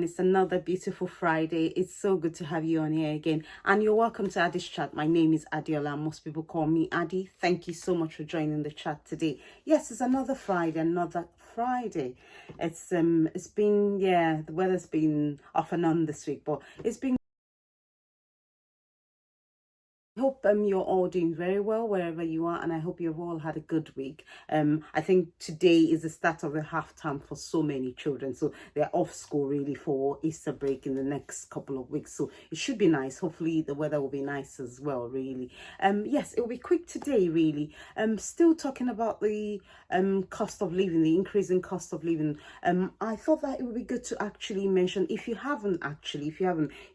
It's another beautiful Friday. It's so good to have you on here again. And you're welcome to Addie's chat. My name is Addie. Most people call me Addie. Thank you so much for joining the chat today. Yes, it's another Friday. It's been, yeah, the weather's been off and on this week, but it's been. I hope you're all doing very well wherever you are, and I hope you've all had a good week. I think today is the start of the half term for so many children, so they're off school really for Easter break in the next couple of weeks, so it should be nice. Hopefully the weather will be nice as well, really. Yes, it will be quick today, really. Still talking about the cost of living, the increase in cost of living. I thought that it would be good to actually mention, if you haven't,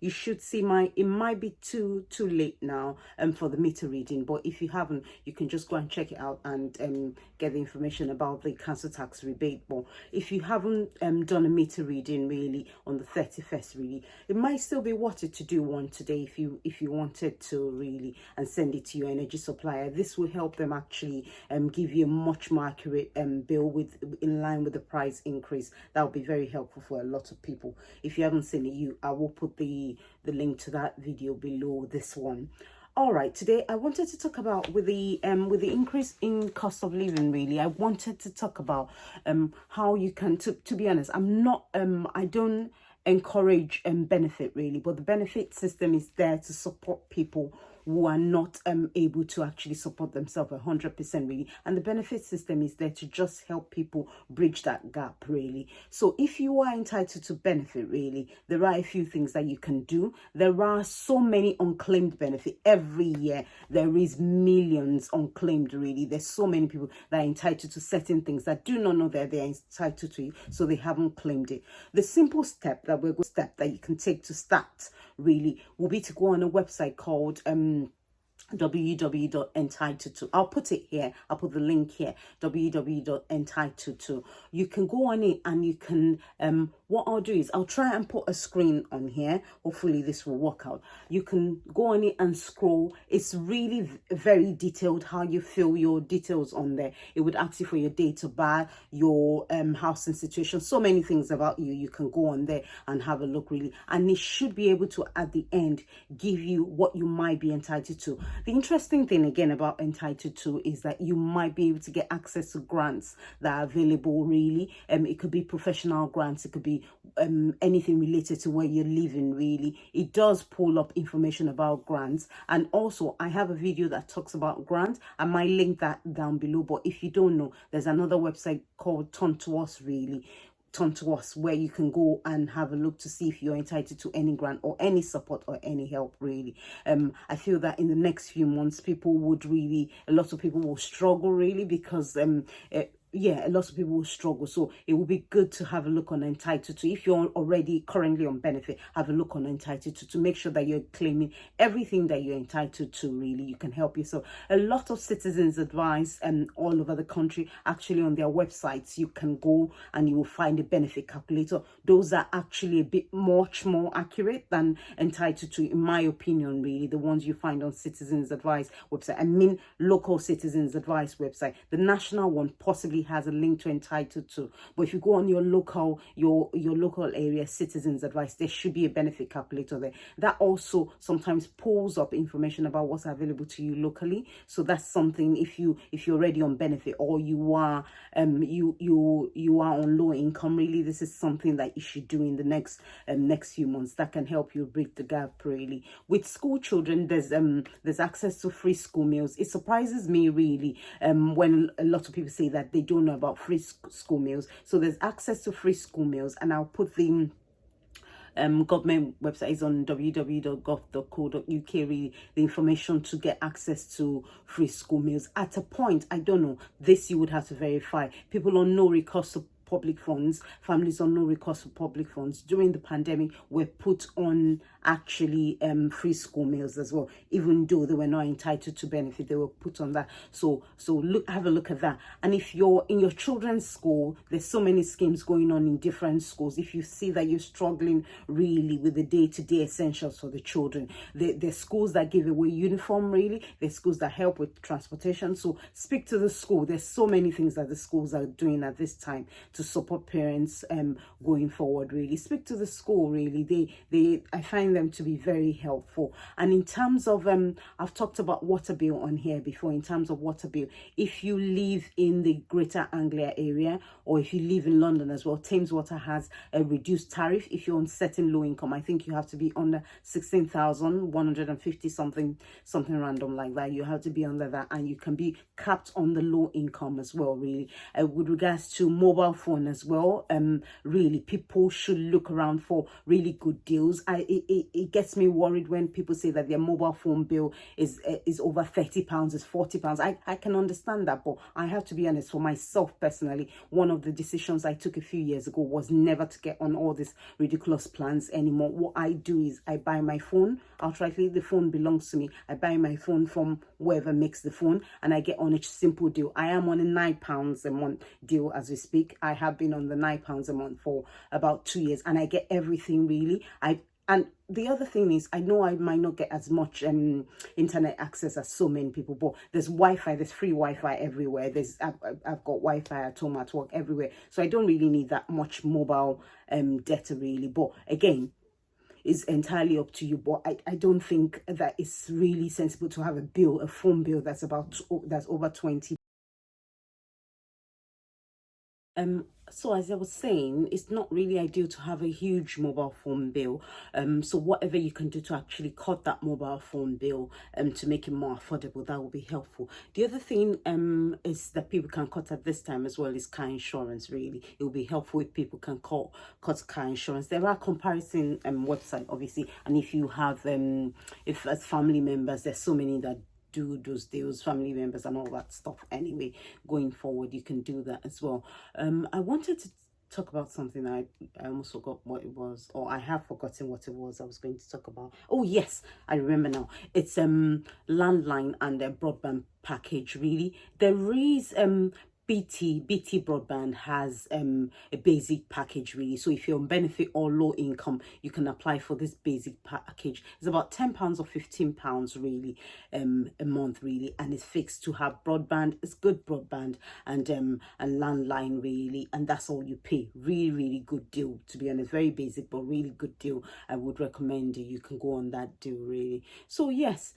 you should see it might be too late now for the meter reading, but if you haven't, you can just go and check it out and get the information about the council tax rebate. But if you haven't done a meter reading really on the 31st, really, it might still be worth it to do one today if you wanted to really, and send it to your energy supplier. This will help them actually give you a much more accurate bill in line with the price increase. That will be very helpful for a lot of people. If you haven't seen it, I will put the link to that video below this one. All right, today I wanted to talk about with the increase in cost of living, really. I wanted to talk about how you can, to be honest, I don't encourage benefit really, but the benefit system is there to support people who are not able to actually support themselves 100% really, and the benefit system is there to just help people bridge that gap really. So if you are entitled to benefit really, there are a few things that you can do. There are so many unclaimed benefit every year. There is millions unclaimed really. There's so many people that are entitled to certain things that do not know that they're entitled to it, so they haven't claimed it. The simple step that you can take to start really will be to go on a website called www.entitled2. I'll put it here. I'll put the link here. www.entitled2. You can go on it and you can what I'll do is I'll try and put a screen on here. Hopefully this will work out. You can go on it and scroll. It's really very detailed how you fill your details on there. It would ask you for your date of birth, your housing situation, so many things about you. You can go on there and have a look really, and it should be able to at the end give you what you might be entitled to. The interesting thing again about entitled to is that you might be able to get access to grants that are available really. It could be professional grants, it could be anything related to where you're living really. It does pull up information about grants, and also I have a video that talks about grants. I might link that down below, but if you don't know, there's another website called Turn to Us really. Turn to Us, where you can go and have a look to see if you're entitled to any grant or any support or any help really. I feel that in the next few months a lot of people will struggle really, because a lot of people will struggle, so it will be good to have a look on entitled to. If you're already currently on benefit, have a look on entitled to make sure that you're claiming everything that you're entitled to really. You can help yourself. A lot of citizens advice all over the country, actually on their websites you can go and you will find a benefit calculator. Those are actually a bit much more accurate than entitled to, in my opinion really. The ones you find on citizens advice website, I mean local citizens advice website. The national one possibly has a link to entitled to, but if you go on your local area citizens advice, there should be a benefit calculator there that also sometimes pulls up information about what's available to you locally. So that's something, if you're already on benefit or you are you are on low income really, this is something that you should do in the next few months that can help you bridge the gap really. With school children, there's access to free school meals. It surprises me really when a lot of people say that they don't know about free school meals. So there's access to free school meals, and I'll put the government website is on www.gov.co.uk really, the information to get access to free school meals. At a point, I don't know, this you would have to verify. People on no recourse to public funds, families on no recourse for public funds during the pandemic were put on actually free school meals as well, even though they were not entitled to benefit, they were put on that. So have a look at that. And if you're in your children's school, there's so many schemes going on in different schools. If you see that you're struggling really with the day-to-day essentials for the children, there's schools that give away uniform really, there's schools that help with transportation. So speak to the school. There's so many things that the schools are doing at this time to to support parents going forward. Really speak to the school. Really, I find them to be very helpful. And in terms of I've talked about water bill on here before. In terms of water bill, if you live in the Greater Anglia area, or if you live in London as well, Thames Water has a reduced tariff. If you're on certain low income, I think you have to be under 16,150 something random like that. You have to be under that, and you can be capped on the low income as well. Really, with regards to mobile phone as well, really people should look around for really good deals. It gets me worried when people say that their mobile phone bill is over £30, is £40. I can understand that, but I have to be honest, for myself personally, one of the decisions I took a few years ago was never to get on all these ridiculous plans anymore. What I do is I buy my phone outrightly. The phone belongs to me. I buy my phone from whoever makes the phone, and I get on a simple deal. I am on a £9 a month deal as we speak. I have been on the £9 a month for about 2 years, and I get everything really. And the other thing is, I know I might not get as much internet access as so many people, but there's Wi-Fi, there's free Wi-Fi everywhere. I've got Wi-Fi at home, at work, everywhere. So I don't really need that much mobile data really. But again, it's entirely up to you. But I don't think that it's really sensible to have a phone bill that's over 20. So as I was saying, it's not really ideal to have a huge mobile phone bill. So whatever you can do to actually cut that mobile phone bill to make it more affordable, that will be helpful. The other thing is that people can cut at this time as well is car insurance. Really, it will be helpful if people can cut car insurance. There are comparison websites obviously, and if you have if as family members, there's so many that do those deals, family members and all that stuff. Anyway, going forward, you can do that as well. I wanted to talk about something. I almost forgot what it was, or I have forgotten what it was I was going to talk about. Oh yes, I remember now. It's landline and a broadband package. Really, there is BT broadband has a basic package really. So if you're on benefit or low income, you can apply for this basic package. It's about £10 or £15 really a month really, and it's fixed to have broadband. It's good broadband and landline really, and that's all you pay. Really good deal, to be honest. Very basic but really good deal. I would recommend you can go on that deal really. So yes,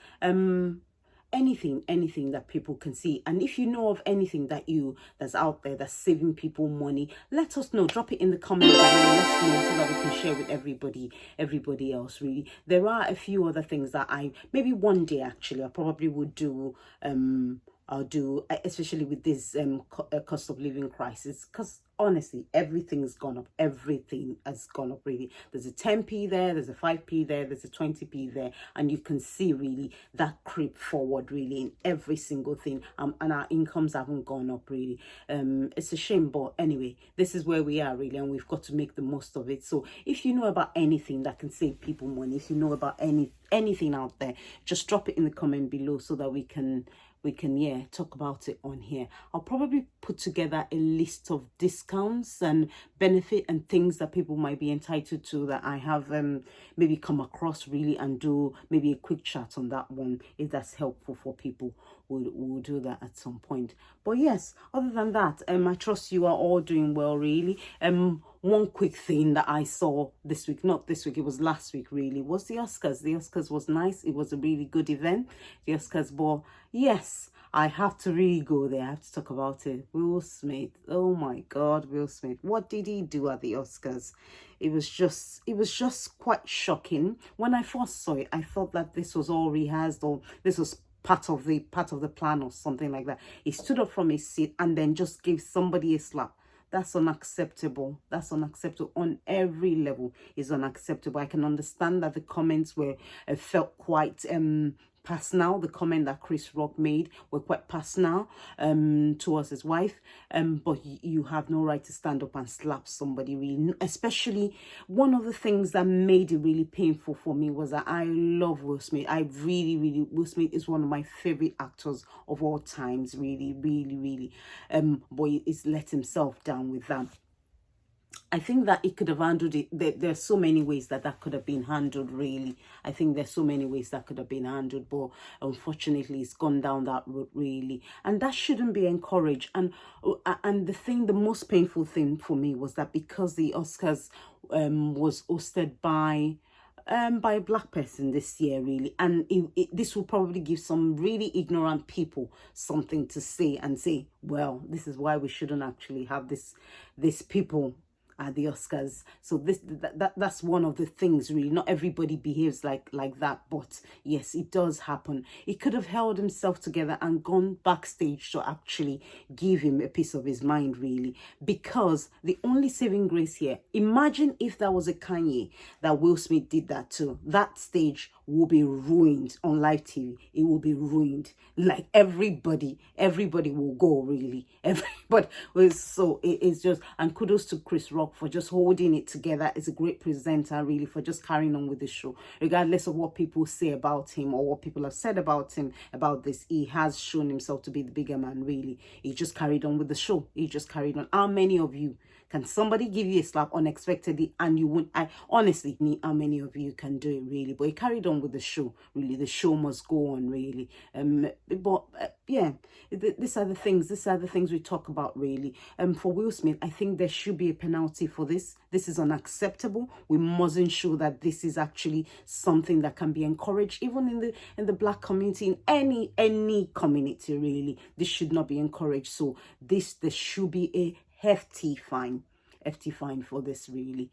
anything that people can see. And if you know of anything that's out there that's saving people money, let us know. Drop it in the comments below. Let's know so that we can share with everybody else really. There are a few other things that maybe one day actually I probably would do. I'll do, especially with this cost of living crisis, because honestly, everything's gone up. Everything has gone up really. There's a 10p there, there's a 5p there, there's a 20p there, and you can see really that creep forward really in every single thing. And our incomes haven't gone up really. It's a shame, but anyway, this is where we are really, and we've got to make the most of it. So if you know about anything that can save people money, if you know about anything out there, just drop it in the comment below so that we can talk about it on here. I'll probably put together a list of discounts and benefit and things that people might be entitled to that I have maybe come across really, and do maybe a quick chat on that one if that's helpful for people. We'll do that at some point. But yes, other than that, I trust you are all doing well really. One quick thing that I saw this week, not this week, it was last week really, was the Oscars. The Oscars was nice. It was a really good event, the Oscars. But yes, I have to really go there. I have to talk about it. Will Smith. Oh my God, Will Smith. What did he do at the Oscars? It was just quite shocking. When I first saw it, I thought that this was all rehearsed, or this was part of the plan or something like that. He stood up from his seat and then just gave somebody a slap. That's unacceptable. That's unacceptable on every level. It's unacceptable. I can understand that the comments felt quite personal. The comment that Chris Rock made were quite personal towards his wife. But you have no right to stand up and slap somebody really. Especially one of the things that made it really painful for me was that I love Will Smith. Will Smith is one of my favorite actors of all times. Really. But he's let himself down with that. I think that it could have handled it. There's so many ways that that could have been handled, really. I think there's so many ways that could have been handled, but unfortunately, it's gone down that route, really. And that shouldn't be encouraged. And the most painful thing for me was that because the Oscars was hosted by a black person this year, really, and this will probably give some really ignorant people something to say and say, well, this is why we shouldn't actually have this people at the Oscars. So that's one of the things, really. Not everybody behaves like that, but yes, it does happen. He could have held himself together and gone backstage to actually give him a piece of his mind, really, because the only saving grace here, imagine if that was a Kanye that Will Smith did that to, that stage will be ruined on live TV. It will be ruined. Like everybody will go, really. Everybody was, so it's just, and kudos to Chris Rock for just holding it together. It's a great presenter, really, for just carrying on with the show, regardless of what people say about him or what people have said about him about this. He has shown himself to be the bigger man, really. He just carried on with the show. He just carried on. How many of you can somebody give you a slap unexpectedly and you won't? I honestly need how many of you can do it, really. But he carried on with the show, really. The show must go on, really. Yeah, these are the things. These are the things we talk about, really. For Will Smith, I think there should be a penalty for this. This is unacceptable. We mustn't show that this is actually something that can be encouraged, even in the black community, in any community, really. This should not be encouraged. So there should be a hefty fine for this, really.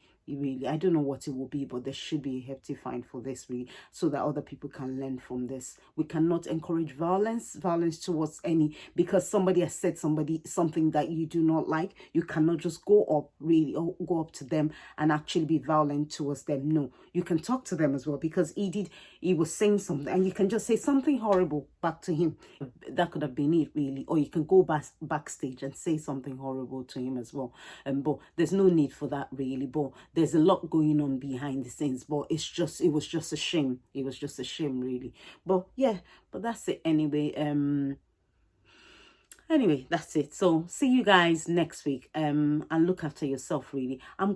I don't know what it will be, but there should be a hefty fine for this, really, so that other people can learn from this. We cannot encourage violence towards any, because somebody has said something that you do not like. You cannot just go up, really, or go up to them and actually be violent towards them. No, you can talk to them as well, because he was saying something, and you can just say something horrible back to him. That could have been it, really. Or you can go backstage and say something horrible to him as well. But there's no need for that, really. But there's a lot going on behind the scenes. But it was just a shame. It was just a shame, really. But yeah, but that's it anyway. Anyway, that's it. So see you guys next week, and look after yourself, really. I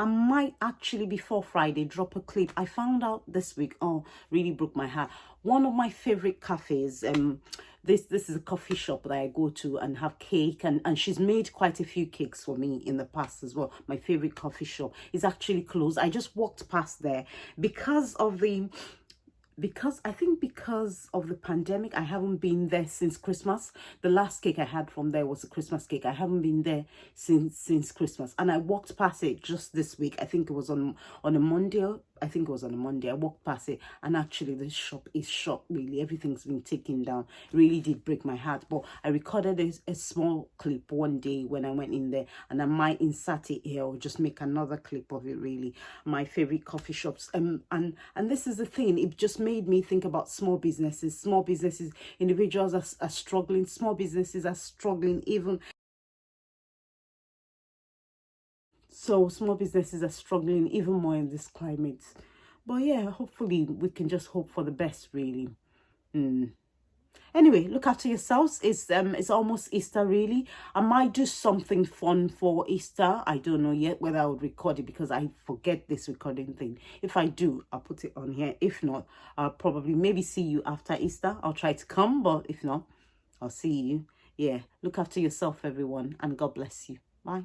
might actually before Friday drop a clip. I found out this week, oh, really broke my heart. One of my favorite cafes, this is a coffee shop that I go to and have cake, and she's made quite a few cakes for me in the past as well. My favorite coffee shop is actually closed. I just walked past there because of the pandemic. I haven't been there since Christmas. The last cake I had from there was a Christmas cake. I haven't been there since Christmas, and I walked past it just this week. I think it was on a Monday. I walked past it, and actually the shop is shut, really. Everything's been taken down. It really did break my heart. But I recorded a small clip one day when I went in there, and I might insert it here or just make another clip of it, really. My favorite coffee shops. And this is the thing, it just made me think about small businesses. Individuals are struggling. Small businesses are struggling even. So small businesses are struggling even more in this climate. But yeah, hopefully we can just hope for the best, really. Anyway, look after yourselves. It's almost Easter, really. I might do something fun for Easter. I don't know yet whether I would record it, because I forget this recording thing. If I do, I'll put it on here. If not, I'll probably maybe see you after Easter. I'll try to come, but if not, I'll see you. Yeah, look after yourself, everyone, and God bless you. Bye.